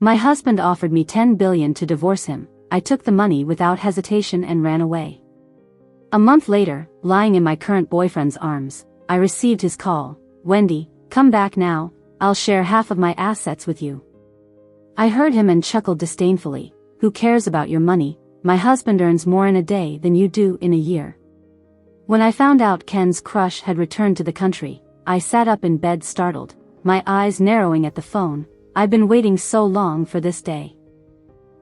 My husband offered me 10 billion to divorce him. I took the money without hesitation and ran away. A month later, lying in my current boyfriend's arms, I received his call. Wendy, come back now, I'll share half of my assets with you. I heard him and chuckled disdainfully. Who cares about your money? My husband earns more in a day than you do in a year. When I found out Ken's crush had returned to the country, I sat up in bed startled, my eyes narrowing at the phone. I've been waiting so long for this day.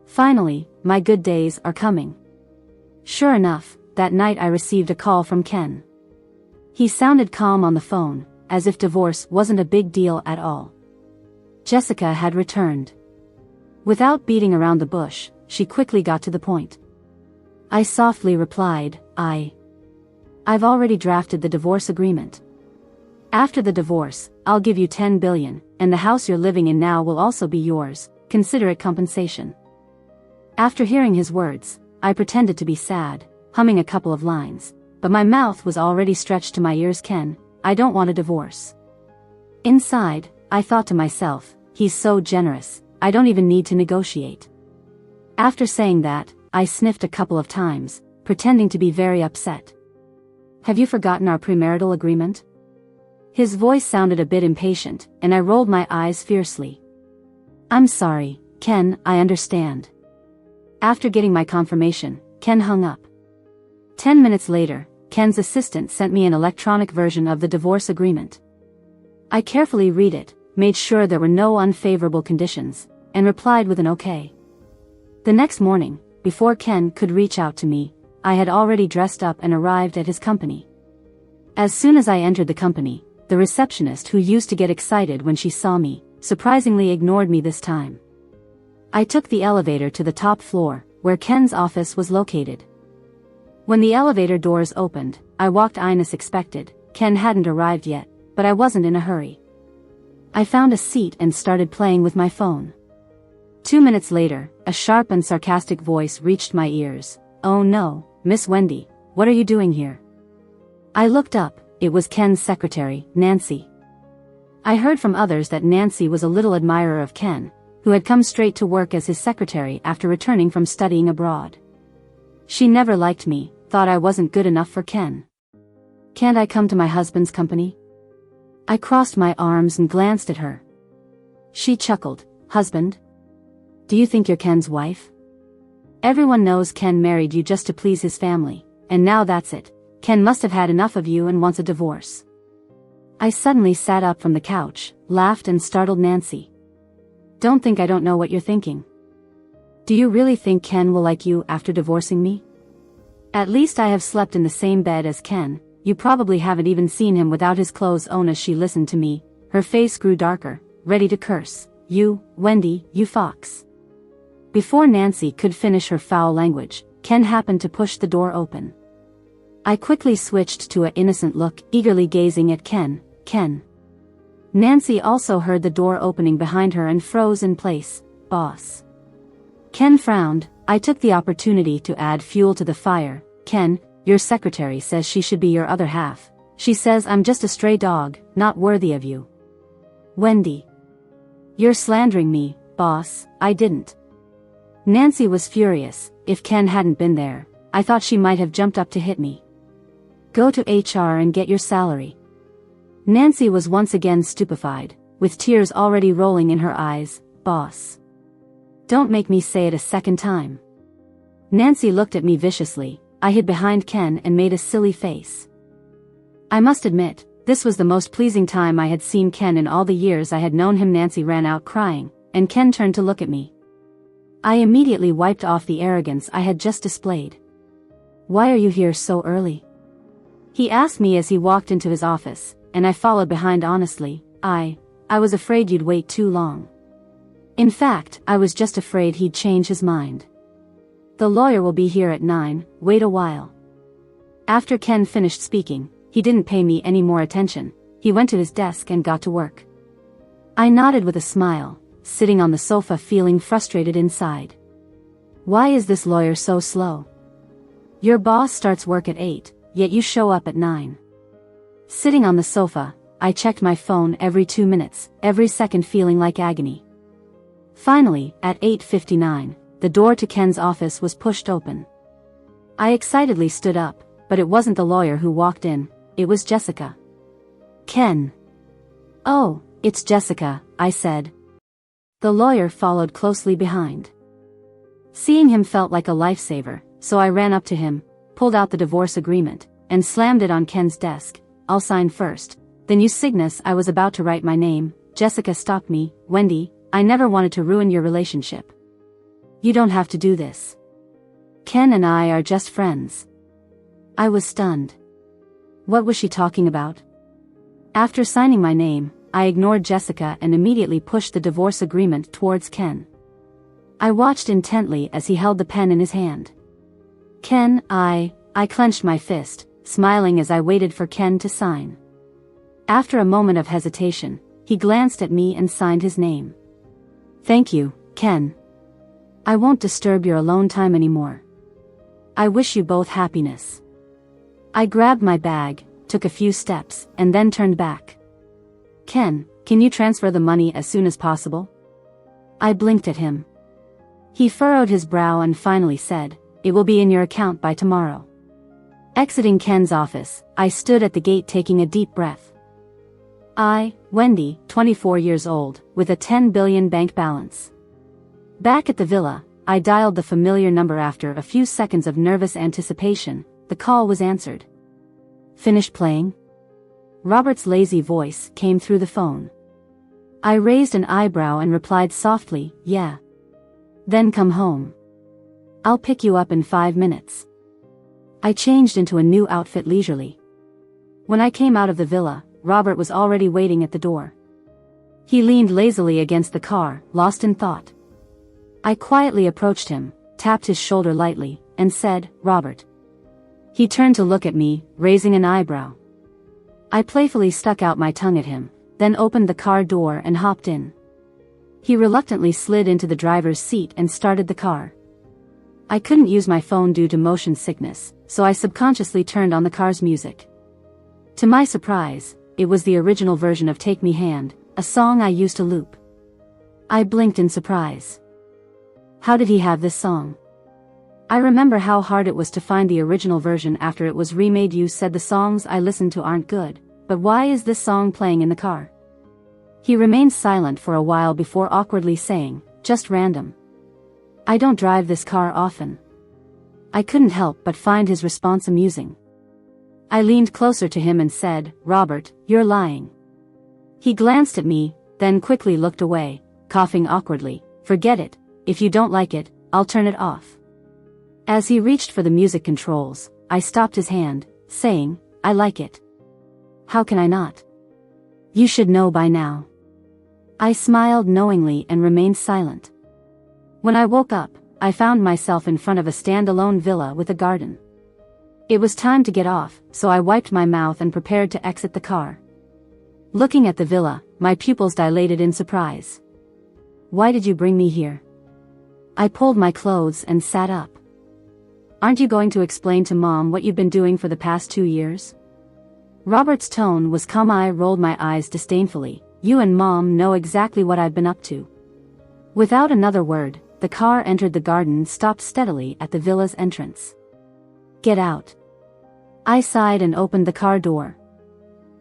Finally, my good days are coming. Sure enough, that night I received a call from Ken. He sounded calm on the phone, as if divorce wasn't a big deal at all. Jessica had returned. Without beating around the bush, she quickly got to the point. I softly replied, I've already drafted the divorce agreement. After the divorce, I'll give you 10 billion, and the house you're living in now will also be yours. Consider it compensation. After hearing his words, I pretended to be sad, humming a couple of lines, but my mouth was already stretched to my ears. Ken, I don't want a divorce. Inside, I thought to myself, he's so generous, I don't even need to negotiate. After saying that, I sniffed a couple of times, pretending to be very upset. Have you forgotten our premarital agreement? His voice sounded a bit impatient, and I rolled my eyes fiercely. I'm sorry, Ken, I understand. After getting my confirmation, Ken hung up. 10 minutes later, Ken's assistant sent me an electronic version of the divorce agreement. I carefully read it, made sure there were no unfavorable conditions, and replied with an okay. The next morning, before Ken could reach out to me, I had already dressed up and arrived at his company. As soon as I entered the company, the receptionist, who used to get excited when she saw me, surprisingly ignored me this time. I took the elevator to the top floor, where Ken's office was located. When the elevator doors opened, I walked in as expected. Ken hadn't arrived yet, but I wasn't in a hurry. I found a seat and started playing with my phone. 2 minutes later, a sharp and sarcastic voice reached my ears. Oh no, Miss Wendy, what are you doing here? I looked up. It was Ken's secretary, Nancy. I heard from others that Nancy was a little admirer of Ken, who had come straight to work as his secretary after returning from studying abroad. She never liked me, thought I wasn't good enough for Ken. Can't I come to my husband's company? I crossed my arms and glanced at her. She chuckled. Husband? Do you think you're Ken's wife? Everyone knows Ken married you just to please his family, and now that's it. Ken must have had enough of you and wants a divorce. I suddenly sat up from the couch, laughed and startled Nancy. Don't think I don't know what you're thinking. Do you really think Ken will like you after divorcing me? At least I have slept in the same bed as Ken. You probably haven't even seen him without his clothes on. As she listened to me, her face grew darker, ready to curse. You, Wendy, you fox. Before Nancy could finish her foul language, Ken happened to push the door open. I quickly switched to an innocent look, eagerly gazing at Ken. Nancy also heard the door opening behind her and froze in place. Boss. Ken frowned. I took the opportunity to add fuel to the fire. Ken, your secretary says she should be your other half. She says I'm just a stray dog, not worthy of you. Wendy. You're slandering me, boss. I didn't. Nancy was furious. If Ken hadn't been there, I thought she might have jumped up to hit me. Go to HR and get your salary. Nancy was once again stupefied, with tears already rolling in her eyes. Boss. Don't make me say it a second time. Nancy looked at me viciously. I hid behind Ken and made a silly face. I must admit, this was the most pleasing time I had seen Ken in all the years I had known him. Nancy ran out crying, and Ken turned to look at me. I immediately wiped off the arrogance I had just displayed. Why are you here so early? He asked me as he walked into his office, and I followed behind honestly. I was afraid you'd wait too long. In fact, I was just afraid he'd change his mind. The lawyer will be here at 9, wait a while. After Ken finished speaking, he didn't pay me any more attention. He went to his desk and got to work. I nodded with a smile, sitting on the sofa feeling frustrated inside. Why is this lawyer so slow? Your boss starts work at 8, yet you show up at 9. Sitting on the sofa, I checked my phone every 2 minutes, every second feeling like agony. Finally, at 8:59, the door to Ken's office was pushed open. I excitedly stood up, but it wasn't the lawyer who walked in, it was Jessica. "Ken." "Oh, it's Jessica," I said. The lawyer followed closely behind. Seeing him felt like a lifesaver, so I ran up to him, pulled out the divorce agreement, and slammed it on Ken's desk. "I'll sign first, then you Cygnus." I was about to write my name. Jessica stopped me. "Wendy, I never wanted to ruin your relationship. You don't have to do this. Ken and I are just friends." I was stunned. What was she talking about? After signing my name, I ignored Jessica and immediately pushed the divorce agreement towards Ken. I watched intently as he held the pen in his hand. "Ken, I clenched my fist, smiling as I waited for Ken to sign. After a moment of hesitation, he glanced at me and signed his name. "Thank you, Ken. I won't disturb your alone time anymore. I wish you both happiness." I grabbed my bag, took a few steps, and then turned back. "Ken, can you transfer the money as soon as possible?" I blinked at him. He furrowed his brow and finally said, "It will be in your account by tomorrow." Exiting Ken's office, I stood at the gate taking a deep breath. I, Wendy, 24 years old, with a 10 billion bank balance. Back at the villa, I dialed the familiar number. After a few seconds of nervous anticipation, the call was answered. "Finished playing?" Robert's lazy voice came through the phone. I raised an eyebrow and replied softly, "Yeah." "Then come home. I'll pick you up in 5 minutes." I changed into a new outfit leisurely. When I came out of the villa, Robert was already waiting at the door. He leaned lazily against the car, lost in thought. I quietly approached him, tapped his shoulder lightly, and said, "Robert." He turned to look at me, raising an eyebrow. I playfully stuck out my tongue at him, then opened the car door and hopped in. He reluctantly slid into the driver's seat and started the car. I couldn't use my phone due to motion sickness, so I subconsciously turned on the car's music. To my surprise, it was the original version of "Take Me Hand," a song I used to loop. I blinked in surprise. How did he have this song? I remember how hard it was to find the original version after it was remade. "You said the songs I listen to aren't good, but why is this song playing in the car?" He remained silent for a while before awkwardly saying, "Just random. I don't drive this car often." I couldn't help but find his response amusing. I leaned closer to him and said, "Robert, you're lying." He glanced at me, then quickly looked away, coughing awkwardly. "Forget it. If you don't like it, I'll turn it off." As he reached for the music controls, I stopped his hand, saying, "I like it." "How can I not? You should know by now." I smiled knowingly and remained silent. When I woke up, I found myself in front of a standalone villa with a garden. It was time to get off, so I wiped my mouth and prepared to exit the car. Looking at the villa, my pupils dilated in surprise. "Why did you bring me here?" I pulled my clothes and sat up. "Aren't you going to explain to Mom what you've been doing for the past 2 years?" Robert's tone was calm. I rolled my eyes disdainfully. "You and Mom know exactly what I've been up to." Without another word, the car entered the garden and stopped steadily at the villa's entrance. "Get out." I sighed and opened the car door.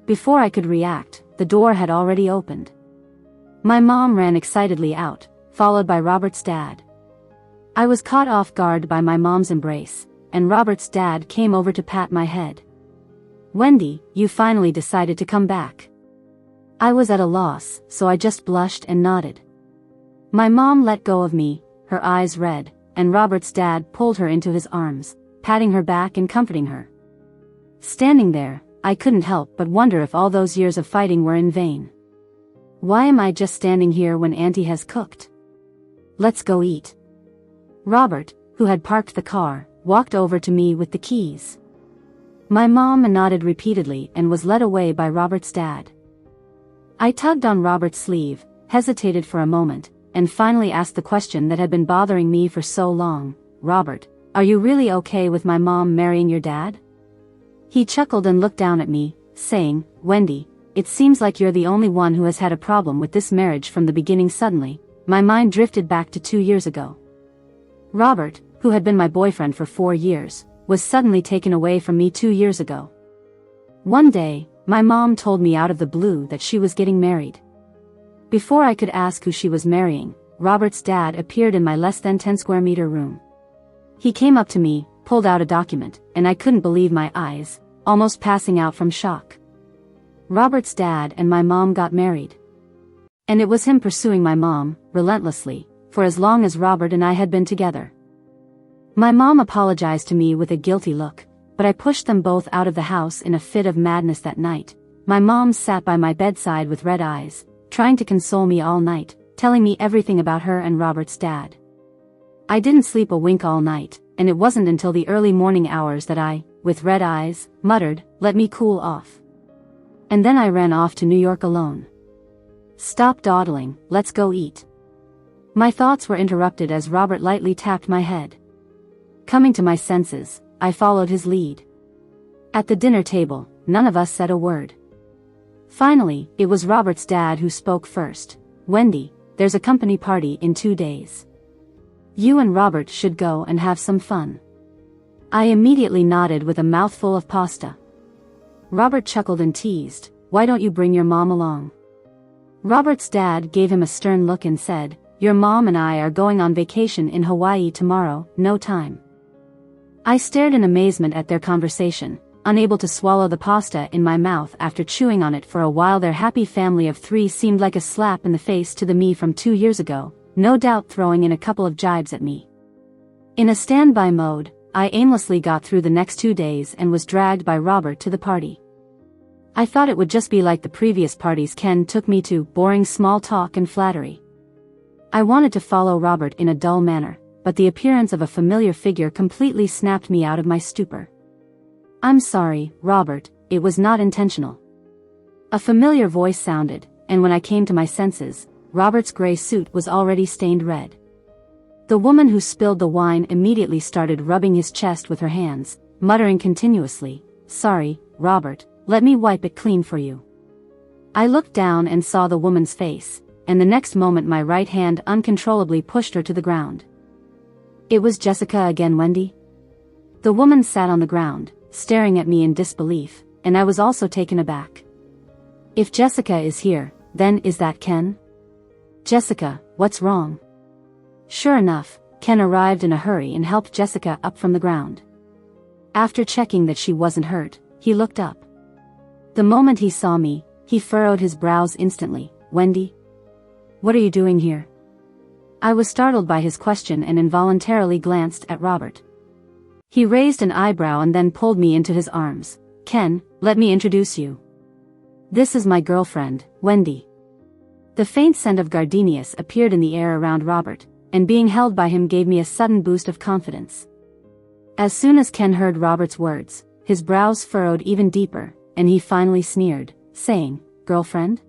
Before I could react, the door had already opened. My mom ran excitedly out, followed by Robert's dad. I was caught off guard by my mom's embrace, and Robert's dad came over to pat my head. "Wendy, you finally decided to come back." I was at a loss, so I just blushed and nodded. My mom let go of me, her eyes red, and Robert's dad pulled her into his arms, patting her back and comforting her. Standing there, I couldn't help but wonder if all those years of fighting were in vain. Why am I just standing here when Auntie has cooked? "Let's go eat." Robert, who had parked the car, walked over to me with the keys. My mom nodded repeatedly and was led away by Robert's dad. I tugged on Robert's sleeve, hesitated for a moment, and finally asked the question that had been bothering me for so long. "Robert, are you really okay with my mom marrying your dad?" He chuckled and looked down at me, saying, "Wendy, it seems like you're the only one who has had a problem with this marriage from the beginning." Suddenly, my mind drifted back to 2 years ago. Robert, who had been my boyfriend for 4 years, was suddenly taken away from me 2 years ago. One day, my mom told me out of the blue that she was getting married. Before I could ask who she was marrying, Robert's dad appeared in my less than 10 square meter room. He came up to me, pulled out a document, and I couldn't believe my eyes, almost passing out from shock. Robert's dad and my mom got married. And it was him pursuing my mom, relentlessly, for as long as Robert and I had been together. My mom apologized to me with a guilty look, but I pushed them both out of the house in a fit of madness that night. My mom sat by my bedside with red eyes, trying to console me all night, telling me everything about her and Robert's dad. I didn't sleep a wink all night, and it wasn't until the early morning hours that I, with red eyes, muttered, "Let me cool off." And then I ran off to New York alone. "Stop dawdling, let's go eat." My thoughts were interrupted as Robert lightly tapped my head. Coming to my senses, I followed his lead. At the dinner table, none of us said a word. Finally, it was Robert's dad who spoke first. "Wendy, there's a company party in 2 days. You and Robert should go and have some fun." I immediately nodded with a mouthful of pasta. Robert chuckled and teased, "Why don't you bring your mom along?" Robert's dad gave him a stern look and said, "Your mom and I are going on vacation in Hawaii tomorrow, no time." I stared in amazement at their conversation, unable to swallow the pasta in my mouth after chewing on it for a while. Their happy family of 3 seemed like a slap in the face to the me from 2 years ago, no doubt throwing in a couple of jibes at me. In a standby mode, I aimlessly got through the next 2 days and was dragged by Robert to the party. I thought it would just be like the previous parties Ken took me to, boring small talk and flattery. I wanted to follow Robert in a dull manner, but the appearance of a familiar figure completely snapped me out of my stupor. "I'm sorry, Robert, it was not intentional." A familiar voice sounded, and when I came to my senses, Robert's gray suit was already stained red. The woman who spilled the wine immediately started rubbing his chest with her hands, muttering continuously, "Sorry, Robert, let me wipe it clean for you." I looked down and saw the woman's face, and the next moment my right hand uncontrollably pushed her to the ground. "It was Jessica again, Wendy?" The woman sat on the ground, staring at me in disbelief, and I was also taken aback. "If Jessica is here, then is that Ken?" "Jessica, what's wrong?" Sure enough, Ken arrived in a hurry and helped Jessica up from the ground. After checking that she wasn't hurt, he looked up. The moment he saw me, he furrowed his brows instantly. "Wendy? What are you doing here?" I was startled by his question and involuntarily glanced at Robert. He raised an eyebrow and then pulled me into his arms. "Ken, let me introduce you. This is my girlfriend, Wendy." The faint scent of gardenias appeared in the air around Robert, and being held by him gave me a sudden boost of confidence. As soon as Ken heard Robert's words, his brows furrowed even deeper, and he finally sneered, saying, "Girlfriend?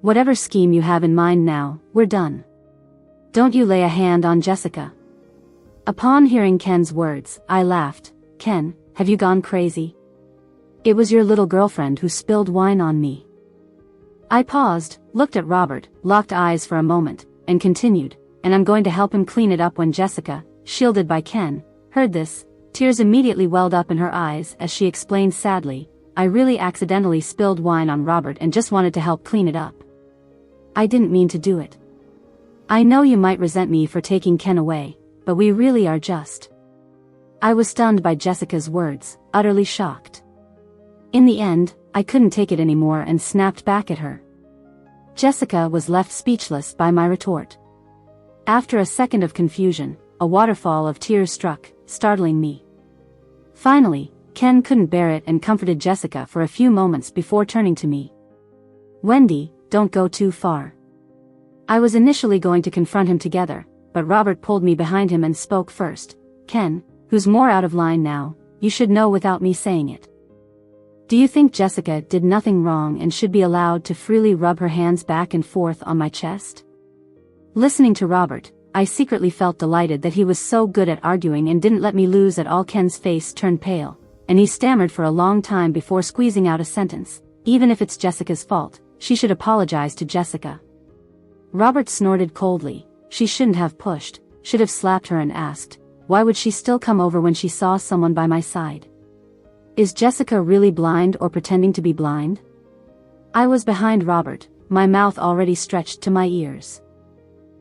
Whatever scheme you have in mind now, we're done. Don't you lay a hand on Jessica." Upon hearing Ken's words, I laughed. "Ken, have you gone crazy? It was your little girlfriend who spilled wine on me." I paused, looked at Robert, locked eyes for a moment, and continued, "And I'm going to help him clean it up." When Jessica, shielded by Ken, heard this, tears immediately welled up in her eyes as she explained sadly, "I really accidentally spilled wine on Robert and just wanted to help clean it up. I didn't mean to do it. I know you might resent me for taking Ken away, but we really are just." I was stunned by Jessica's words, utterly shocked. In the end, I couldn't take it anymore and snapped back at her. Jessica was left speechless by my retort. After a second of confusion, a waterfall of tears struck, startling me. Finally, Ken couldn't bear it and comforted Jessica for a few moments before turning to me. "Wendy, don't go too far." I was initially going to confront him together, but Robert pulled me behind him and spoke first. "Ken, who's more out of line now, you should know without me saying it. Do you think Jessica did nothing wrong and should be allowed to freely rub her hands back and forth on my chest?" Listening to Robert, I secretly felt delighted that he was so good at arguing and didn't let me lose at all. Ken's face turned pale, and he stammered for a long time before squeezing out a sentence. "Even if it's Jessica's fault, she should apologize to Jessica." Robert snorted coldly. She shouldn't have pushed, should have slapped her and asked, why would she still come over when she saw someone by my side? Is Jessica really blind or pretending to be blind? I was behind Robert, my mouth already stretched to my ears.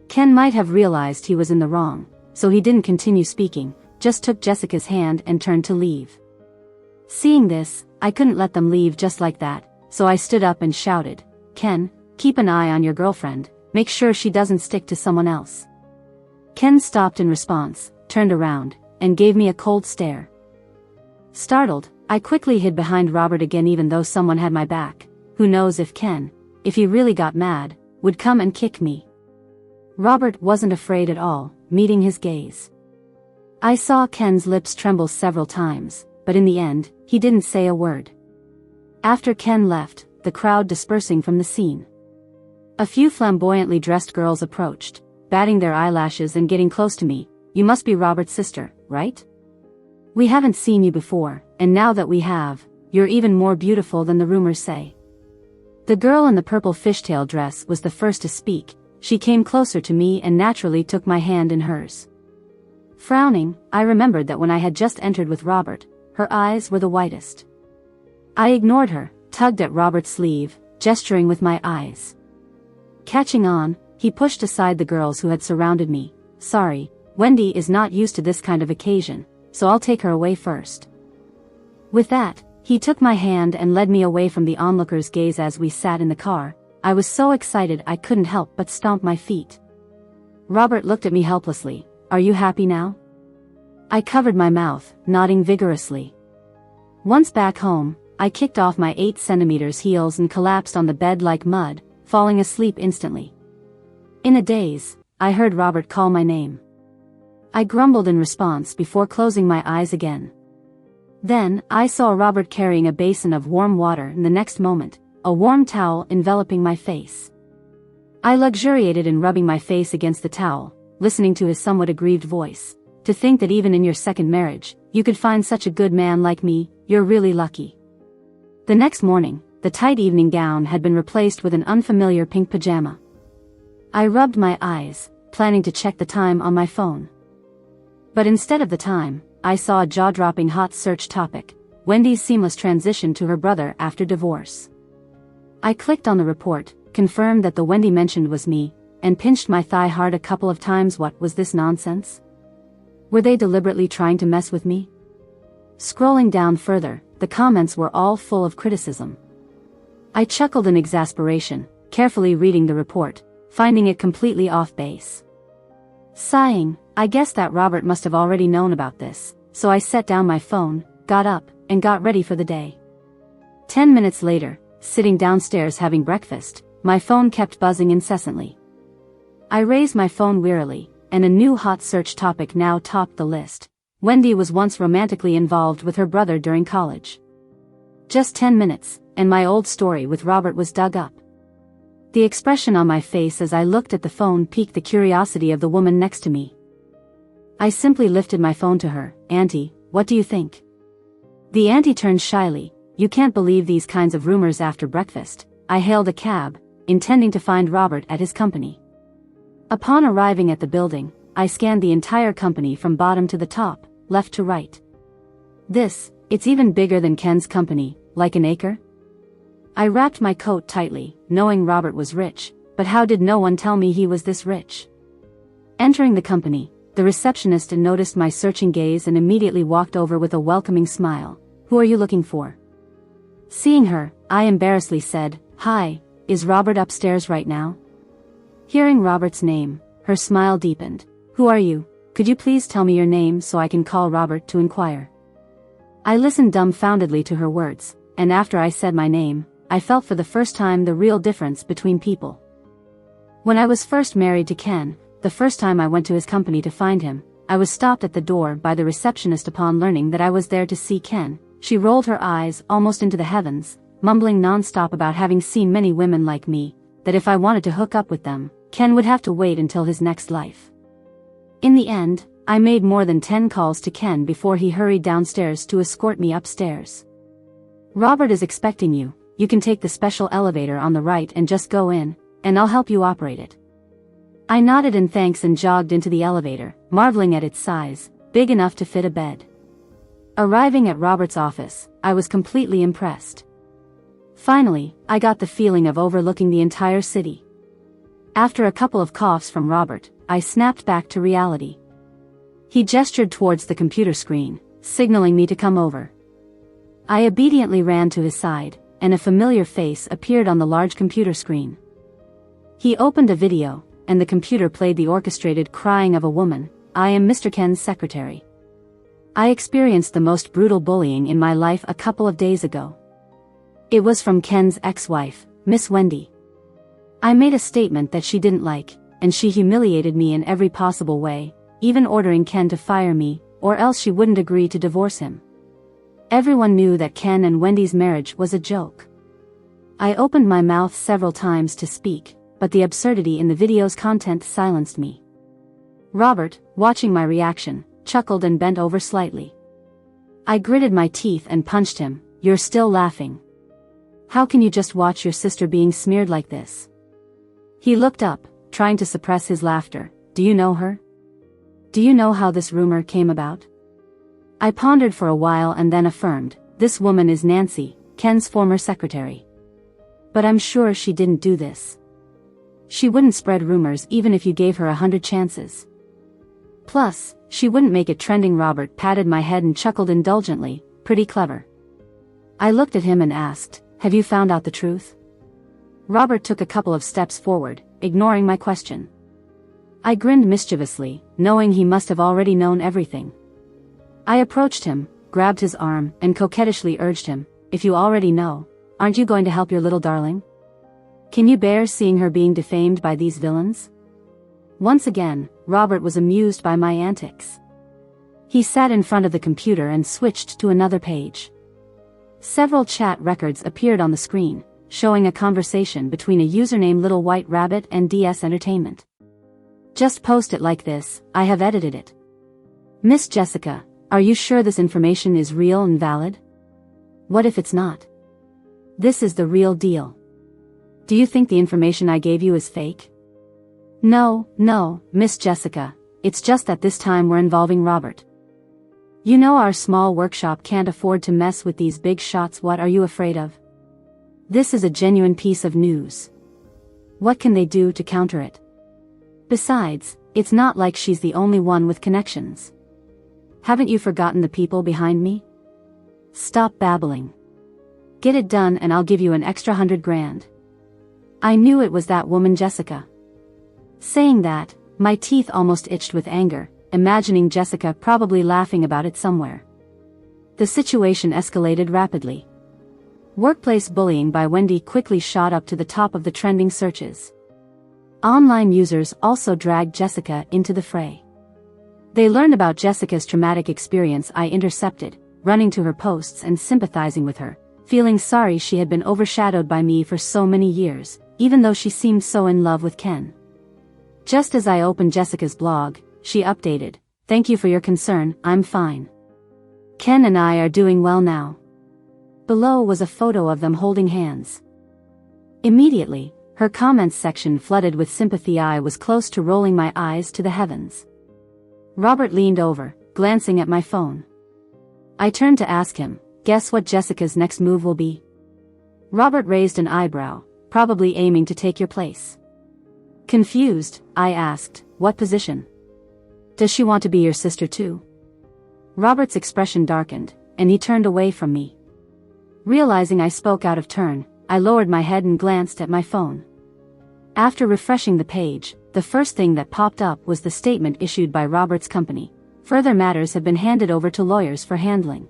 Ken might have realized he was in the wrong, so he didn't continue speaking, just took Jessica's hand and turned to leave. Seeing this, I couldn't let them leave just like that, so I stood up and shouted, Ken, keep an eye on your girlfriend, make sure she doesn't stick to someone else. Ken stopped in response, turned around, and gave me a cold stare. Startled, I quickly hid behind Robert again even though someone had my back. Who knows if Ken, if he really got mad, would come and kick me. Robert wasn't afraid at all, meeting his gaze. I saw Ken's lips tremble several times, but in the end, he didn't say a word. After Ken left, the crowd dispersing from the scene. A few flamboyantly dressed girls approached, batting their eyelashes and getting close to me. You must be Robert's sister, right? We haven't seen you before, and now that we have, you're even more beautiful than the rumors say. The girl in the purple fishtail dress was the first to speak. She came closer to me and naturally took my hand in hers. Frowning, I remembered that when I had just entered with Robert, her eyes were the whitest. I ignored her, tugged at Robert's sleeve, gesturing with my eyes. Catching on, he pushed aside the girls who had surrounded me. Sorry, Wendy is not used to this kind of occasion, so I'll take her away first. With that, he took my hand and led me away from the onlookers' gaze as we sat in the car. I was so excited I couldn't help but stomp my feet. Robert looked at me helplessly. Are you happy now? I covered my mouth, nodding vigorously. Once back home, I kicked off my 8 centimeters heels and collapsed on the bed like mud, falling asleep instantly. In a daze, I heard Robert call my name. I grumbled in response before closing my eyes again. Then, I saw Robert carrying a basin of warm water and the next moment, a warm towel enveloping my face. I luxuriated in rubbing my face against the towel, listening to his somewhat aggrieved voice. To think that even in your second marriage, you could find such a good man like me, you're really lucky. The next morning, the tight evening gown had been replaced with an unfamiliar pink pajama. I rubbed my eyes, planning to check the time on my phone. But instead of the time, I saw a jaw-dropping hot search topic, Wendy's seamless transition to her brother after divorce. I clicked on the report, confirmed that the Wendy mentioned was me, and pinched my thigh hard a couple of times. What was this nonsense? Were they deliberately trying to mess with me? Scrolling down further, the comments were all full of criticism. I chuckled in exasperation, carefully reading the report, finding it completely off base. Sighing, I guessed that Robert must have already known about this, so I set down my phone, got up, and got ready for the day. 10 minutes later, sitting downstairs having breakfast, my phone kept buzzing incessantly. I raised my phone wearily, and a new hot search topic now topped the list. Wendy was once romantically involved with her brother during college. Just 10 minutes, and my old story with Robert was dug up. The expression on my face as I looked at the phone piqued the curiosity of the woman next to me. I simply lifted my phone to her. Auntie, what do you think? The auntie turned shyly. You can't believe these kinds of rumors after breakfast. I hailed a cab, intending to find Robert at his company. Upon arriving at the building, I scanned the entire company from bottom to the top, left to right. It's even bigger than Ken's company, like an acre? I wrapped my coat tightly, knowing Robert was rich, but how did no one tell me he was this rich? Entering the company, the receptionist noticed my searching gaze and immediately walked over with a welcoming smile. Who are you looking for? Seeing her, I embarrassedly said, Hi, is Robert upstairs right now? Hearing Robert's name, her smile deepened. Who are you? Could you please tell me your name so I can call Robert to inquire? I listened dumbfoundedly to her words, and after I said my name, I felt for the first time the real difference between people. When I was first married to Ken, the first time I went to his company to find him, I was stopped at the door by the receptionist upon learning that I was there to see Ken. She rolled her eyes almost into the heavens, mumbling non-stop about having seen many women like me, that if I wanted to hook up with them, Ken would have to wait until his next life. In the end, I made more than 10 calls to Ken before he hurried downstairs to escort me upstairs. Robert is expecting you. You can take the special elevator on the right and just go in, and I'll help you operate it. I nodded in thanks and jogged into the elevator, marveling at its size, big enough to fit a bed. Arriving at Robert's office, I was completely impressed. Finally, I got the feeling of overlooking the entire city. After a couple of coughs from Robert, I snapped back to reality. He gestured towards the computer screen, signaling me to come over. I obediently ran to his side, and a familiar face appeared on the large computer screen. He opened a video, and the computer played the orchestrated crying of a woman. "I am Mr. Ken's secretary. I experienced the most brutal bullying in my life a couple of days ago." It was from Ken's ex-wife, Miss Wendy. I made a statement that she didn't like, and she humiliated me in every possible way, even ordering Ken to fire me, or else she wouldn't agree to divorce him. Everyone knew that Ken and Wendy's marriage was a joke. I opened my mouth several times to speak, but the absurdity in the video's content silenced me. Robert, watching my reaction, chuckled and bent over slightly. I gritted my teeth and punched him. "You're still laughing. How can you just watch your sister being smeared like this?" He looked up, trying to suppress his laughter. "Do you know her? Do you know how this rumor came about?" I pondered for a while and then affirmed, "This woman is Nancy, Ken's former secretary. But I'm sure she didn't do this. She wouldn't spread rumors even if you gave her 100 chances. Plus, she wouldn't make it trending." Robert patted my head and chuckled indulgently. "Pretty clever." I looked at him and asked, "Have you found out the truth?" Robert took a couple of steps forward, ignoring my question. I grinned mischievously, knowing he must have already known everything. I approached him, grabbed his arm, and coquettishly urged him, "If you already know, aren't you going to help your little darling? Can you bear seeing her being defamed by these villains?" Once again, Robert was amused by my antics. He sat in front of the computer and switched to another page. Several chat records appeared on the screen, showing a conversation between a user named Little White Rabbit and DS Entertainment. "Just post it like this, I have edited it. Miss Jessica, are you sure this information is real and valid? What if it's not? This is the real deal. Do you think the information I gave you is fake?" No, Miss Jessica, it's just that this time we're involving Robert. You know our small workshop can't afford to mess with these big shots. What are you afraid of? This is a genuine piece of news. What can they do to counter it? Besides, it's not like she's the only one with connections. Haven't you forgotten the people behind me? Stop babbling. Get it done and I'll give you an extra 100 grand. I knew it was that woman Jessica. Saying that, my teeth almost itched with anger, imagining Jessica probably laughing about it somewhere. The situation escalated rapidly. Workplace bullying by Wendy quickly shot up to the top of the trending searches. Online users also dragged Jessica into the fray. They learned about Jessica's traumatic experience. I intercepted, running to her posts and sympathizing with her, feeling sorry she had been overshadowed by me for so many years, even though she seemed so in love with Ken. Just as I opened Jessica's blog, she updated, "Thank you for your concern, I'm fine. Ken and I are doing well now." Below was a photo of them holding hands. Immediately, her comments section flooded with sympathy. I was close to rolling my eyes to the heavens. Robert leaned over, glancing at my phone. I turned to ask him, "Guess what Jessica's next move will be?" Robert raised an eyebrow, probably aiming to take your place. Confused, I asked, "What position? Does she want to be your sister too?" Robert's expression darkened, and he turned away from me. Realizing I spoke out of turn, I lowered my head and glanced at my phone. After refreshing the page, the first thing that popped up was the statement issued by Robert's company. Further matters have been handed over to lawyers for handling.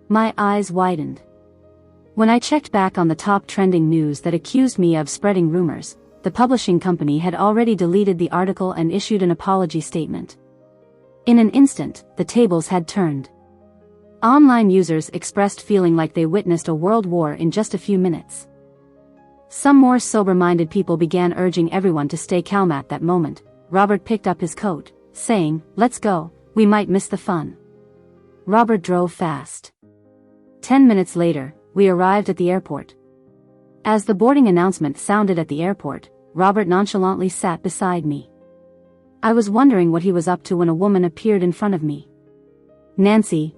My eyes widened. When I checked back on the top trending news that accused me of spreading rumors, the publishing company had already deleted the article and issued an apology statement. In an instant, the tables had turned. Online users expressed feeling like they witnessed a world war in just a few minutes. Some more sober-minded people began urging everyone to stay calm. At that moment, Robert picked up his coat, saying, "Let's go, we might miss the fun." Robert drove fast. 10 minutes later, we arrived at the airport. As the boarding announcement sounded at the airport, Robert nonchalantly sat beside me. I was wondering what he was up to when a woman appeared in front of me. Nancy.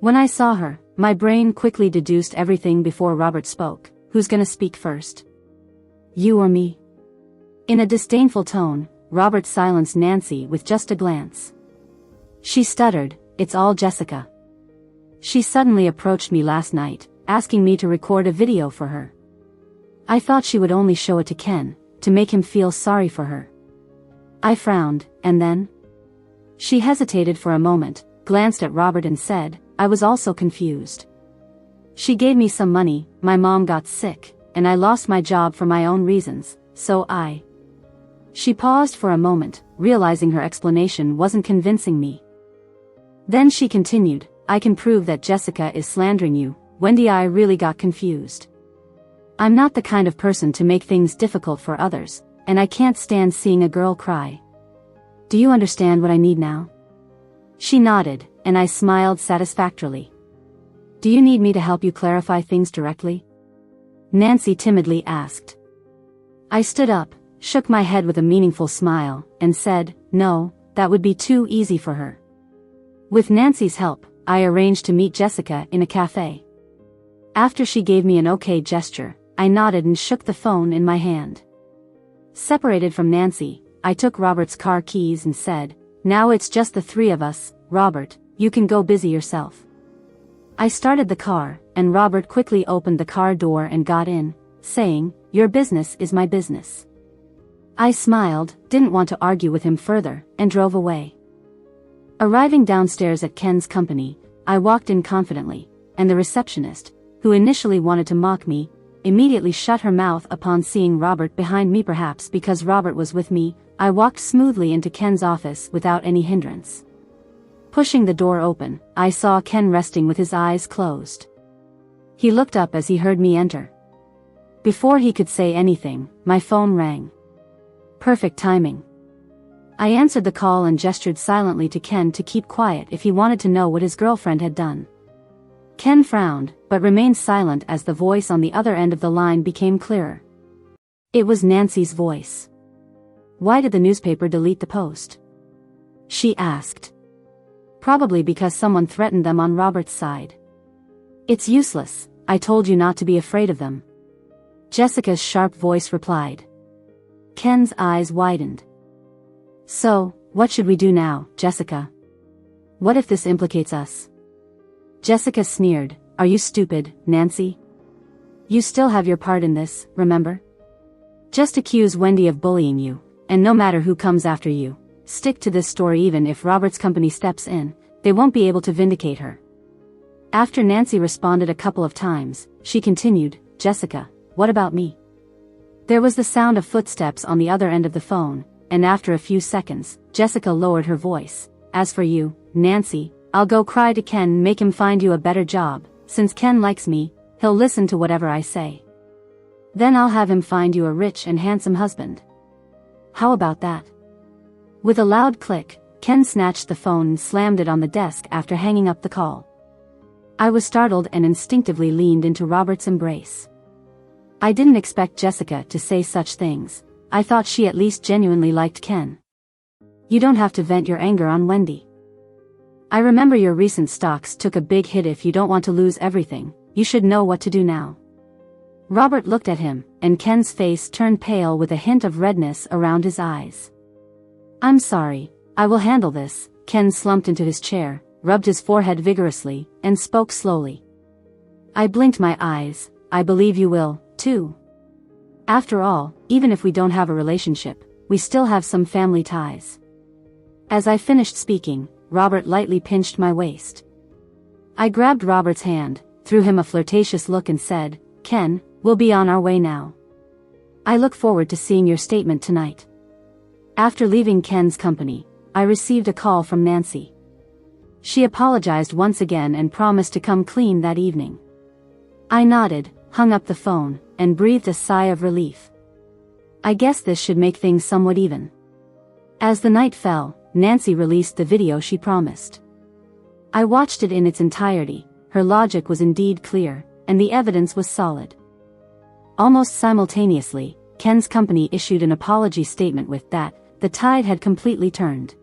When I saw her, my brain quickly deduced everything before Robert spoke. Who's gonna speak first? You or me? In a disdainful tone, Robert silenced Nancy with just a glance. She stuttered, "It's all Jessica. She suddenly approached me last night, asking me to record a video for her. I thought she would only show it to Ken, to make him feel sorry for her." I frowned, and then? She hesitated for a moment, glanced at Robert and said, "I was also confused. She gave me some money, my mom got sick, and I lost my job for my own reasons, so I..." She paused for a moment, realizing her explanation wasn't convincing me. Then she continued, "I can prove that Jessica is slandering you, Wendy. I really got confused. I'm not the kind of person to make things difficult for others, and I can't stand seeing a girl cry. Do you understand what I need now?" She nodded, and I smiled satisfactorily. "Do you need me to help you clarify things directly?" Nancy timidly asked. I stood up, shook my head with a meaningful smile, and said, "No, that would be too easy for her." With Nancy's help, I arranged to meet Jessica in a cafe. After she gave me an okay gesture, I nodded and shook the phone in my hand. Separated from Nancy, I took Robert's car keys and said, "Now it's just the three of us, Robert, you can go busy yourself." I started the car, and Robert quickly opened the car door and got in, saying, "Your business is my business." I smiled, didn't want to argue with him further, and drove away. Arriving downstairs at Ken's company, I walked in confidently, and the receptionist, who initially wanted to mock me, immediately shut her mouth upon seeing Robert behind me. Perhaps because Robert was with me, I walked smoothly into Ken's office without any hindrance. Pushing the door open, I saw Ken resting with his eyes closed. He looked up as he heard me enter. Before he could say anything, my phone rang. Perfect timing. I answered the call and gestured silently to Ken to keep quiet if he wanted to know what his girlfriend had done. Ken frowned, but remained silent as the voice on the other end of the line became clearer. It was Nancy's voice. "Why did the newspaper delete the post?" she asked. "Probably because someone threatened them on Robert's side." "It's useless, I told you not to be afraid of them," Jessica's sharp voice replied. Ken's eyes widened. "So, what should we do now, Jessica? What if this implicates us?" Jessica sneered, "Are you stupid, Nancy? You still have your part in this, remember? Just accuse Wendy of bullying you, and no matter who comes after you, stick to this story. Even if Robert's company steps in, they won't be able to vindicate her." After Nancy responded a couple of times, she continued, "Jessica, what about me?" There was the sound of footsteps on the other end of the phone, and after a few seconds, Jessica lowered her voice. "As for you, Nancy, I'll go cry to Ken, make him find you a better job. Since Ken likes me, he'll listen to whatever I say. Then I'll have him find you a rich and handsome husband. How about that?" With a loud click, Ken snatched the phone and slammed it on the desk after hanging up the call. I was startled and instinctively leaned into Robert's embrace. I didn't expect Jessica to say such things. I thought she at least genuinely liked Ken. "You don't have to vent your anger on Wendy. I remember your recent stocks took a big hit. If you don't want to lose everything, you should know what to do now." Robert looked at him, and Ken's face turned pale with a hint of redness around his eyes. "I'm sorry, I will handle this." Ken slumped into his chair, rubbed his forehead vigorously, and spoke slowly. I blinked my eyes. "I believe you will, too. After all, even if we don't have a relationship, we still have some family ties." As I finished speaking, Robert lightly pinched my waist. I grabbed Robert's hand, threw him a flirtatious look and said, "Ken, we'll be on our way now. I look forward to seeing your statement tonight." After leaving Ken's company, I received a call from Nancy. She apologized once again and promised to come clean that evening. I nodded, hung up the phone, and breathed a sigh of relief. I guess this should make things somewhat even. As the night fell, Nancy released the video she promised. I watched it in its entirety. Her logic was indeed clear, and the evidence was solid. Almost simultaneously, Ken's company issued an apology statement with that the tide had completely turned.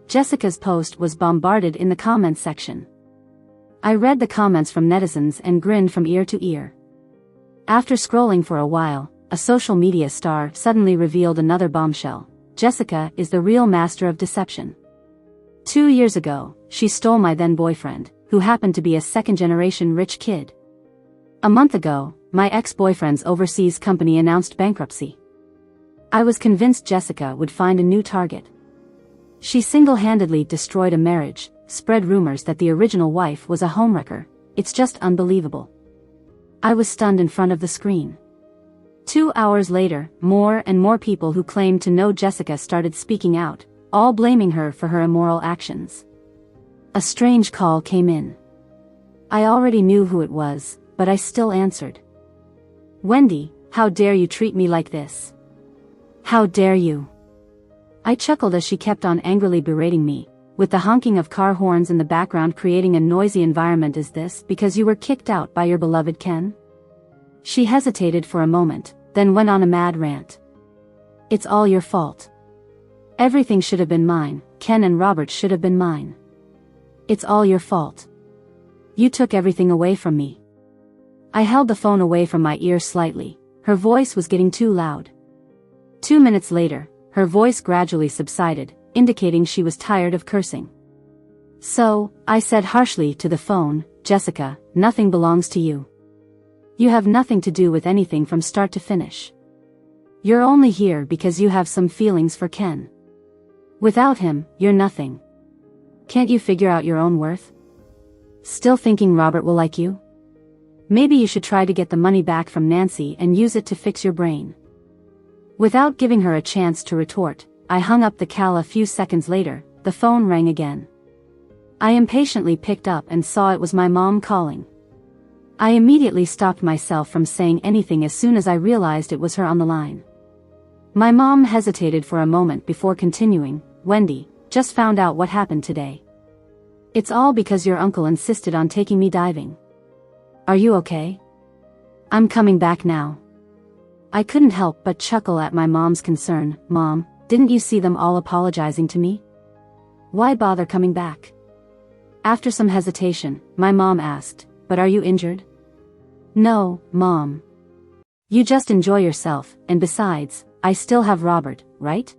Jessica's post was bombarded in the comments section. I read the comments from netizens and grinned from ear to ear. After scrolling for a while, a social media star suddenly revealed another bombshell. Jessica is the real master of deception. 2 years ago, she stole my then boyfriend, who happened to be a second-generation rich kid. A month ago, my ex-boyfriend's overseas company announced bankruptcy. I was convinced Jessica would find a new target. She single-handedly destroyed a marriage, spread rumors that the original wife was a homewrecker. It's just unbelievable. I was stunned in front of the screen. 2 hours later, more and more people who claimed to know Jessica started speaking out, all blaming her for her immoral actions. A strange call came in. I already knew who it was, but I still answered. "Wendy, how dare you treat me like this? How dare you?" I chuckled as she kept on angrily berating me, with the honking of car horns in the background creating a noisy environment. "Is this because you were kicked out by your beloved Ken?" She hesitated for a moment, then went on a mad rant. "It's all your fault. Everything should have been mine. Ken and Robert should have been mine. It's all your fault. You took everything away from me." I held the phone away from my ear slightly. Her voice was getting too loud. 2 minutes later, her voice gradually subsided, indicating she was tired of cursing. "So," I said harshly to the phone, "Jessica, nothing belongs to you. You have nothing to do with anything from start to finish. You're only here because you have some feelings for Ken. Without him, you're nothing. Can't you figure out your own worth? Still thinking Robert will like you? Maybe you should try to get the money back from Nancy and use it to fix your brain." Without giving her a chance to retort, I hung up the call. A few seconds later, the phone rang again. I impatiently picked up and saw it was my mom calling. I immediately stopped myself from saying anything as soon as I realized it was her on the line. My mom hesitated for a moment before continuing, "Wendy, just found out what happened today. It's all because your uncle insisted on taking me diving. Are you okay?" "I'm coming back now." I couldn't help but chuckle at my mom's concern. "Mom, didn't you see them all apologizing to me? Why bother coming back?" After some hesitation, my mom asked, "But are you injured?" "No, Mom. You just enjoy yourself, and besides, I still have Robert, right?"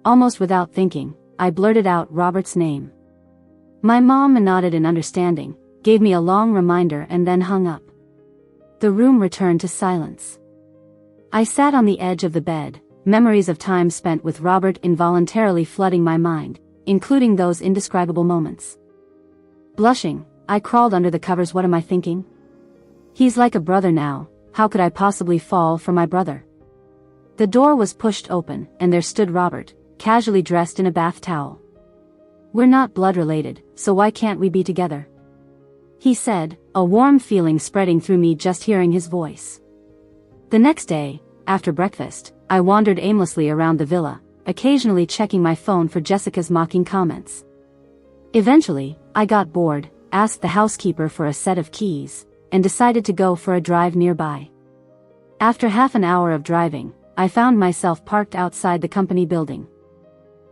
Almost without thinking, I blurted out Robert's name. My mom nodded in understanding, gave me a long reminder and then hung up. The room returned to silence. I sat on the edge of the bed, memories of time spent with Robert involuntarily flooding my mind, including those indescribable moments. Blushing, I crawled under the covers. What am I thinking? He's like a brother now. How could I possibly fall for my brother? The door was pushed open, and there stood Robert, casually dressed in a bath towel. "We're not blood related, so why can't we be together?" he said, a warm feeling spreading through me just hearing his voice. The next day, after breakfast, I wandered aimlessly around the villa, occasionally checking my phone for Jessica's mocking comments. Eventually, I got bored, asked the housekeeper for a set of keys, and decided to go for a drive nearby. After half an hour of driving, I found myself parked outside the company building.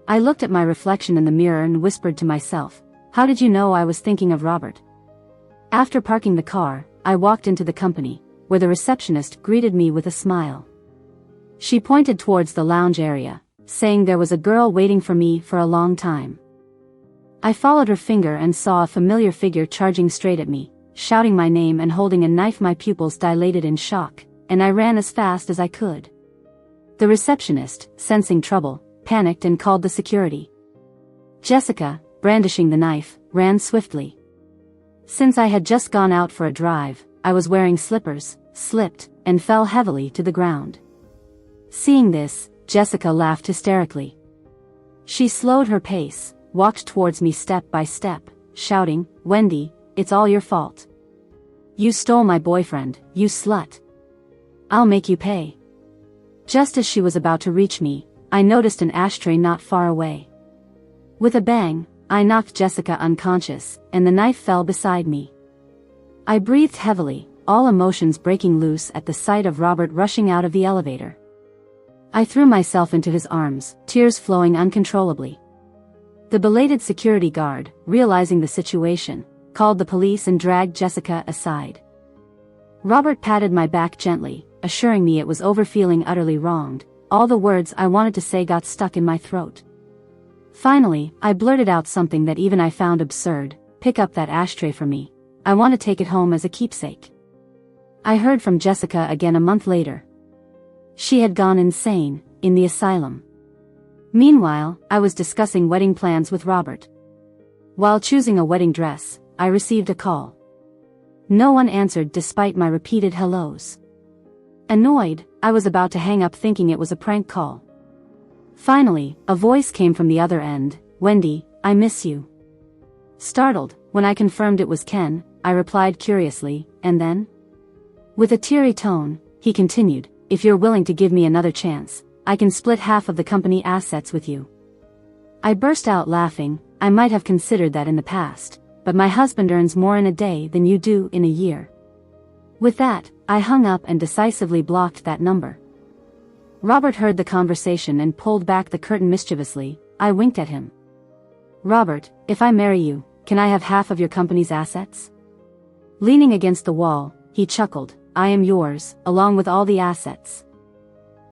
I looked at my reflection in the mirror and whispered to myself, "How did you know I was thinking of Robert?" After parking the car, I walked into the company, where the receptionist greeted me with a smile. She pointed towards the lounge area, saying there was a girl waiting for me for a long time. I followed her finger and saw a familiar figure charging straight at me, shouting my name and holding a knife. My pupils dilated in shock, and I ran as fast as I could. The receptionist, sensing trouble, panicked and called the security. Jessica, brandishing the knife, ran swiftly. Since I had just gone out for a drive, I was wearing slippers, slipped, and fell heavily to the ground. Seeing this, Jessica laughed hysterically. She slowed her pace, walked towards me step by step, shouting, "Wendy, it's all your fault. You stole my boyfriend, you slut. I'll make you pay." Just as she was about to reach me, I noticed an ashtray not far away. With a bang, I knocked Jessica unconscious, and the knife fell beside me. I breathed heavily, all emotions breaking loose at the sight of Robert rushing out of the elevator. I threw myself into his arms, tears flowing uncontrollably. The belated security guard, realizing the situation, called the police and dragged Jessica aside. Robert patted my back gently, assuring me it was over feeling utterly wronged. All the words I wanted to say got stuck in my throat. Finally, I blurted out something that even I found absurd. "Pick up that ashtray for me. I want to take it home as a keepsake." I heard from Jessica again a month later. She had gone insane, in the asylum. Meanwhile, I was discussing wedding plans with Robert. While choosing a wedding dress, I received a call. No one answered despite my repeated hellos. Annoyed, I was about to hang up thinking it was a prank call. Finally, a voice came from the other end. "Wendy, I miss you." Startled, when I confirmed it was Ken, I replied curiously, "And then?" With a teary tone, he continued, "If you're willing to give me another chance, I can split half of the company assets with you." I burst out laughing. I might have considered that in the past, but my husband earns more in a day than you do in a year. With that, I hung up and decisively blocked that number. Robert heard the conversation and pulled back the curtain mischievously. I winked at him. "Robert, if I marry you, can I have half of your company's assets?" Leaning against the wall, he chuckled. "I am yours, along with all the assets."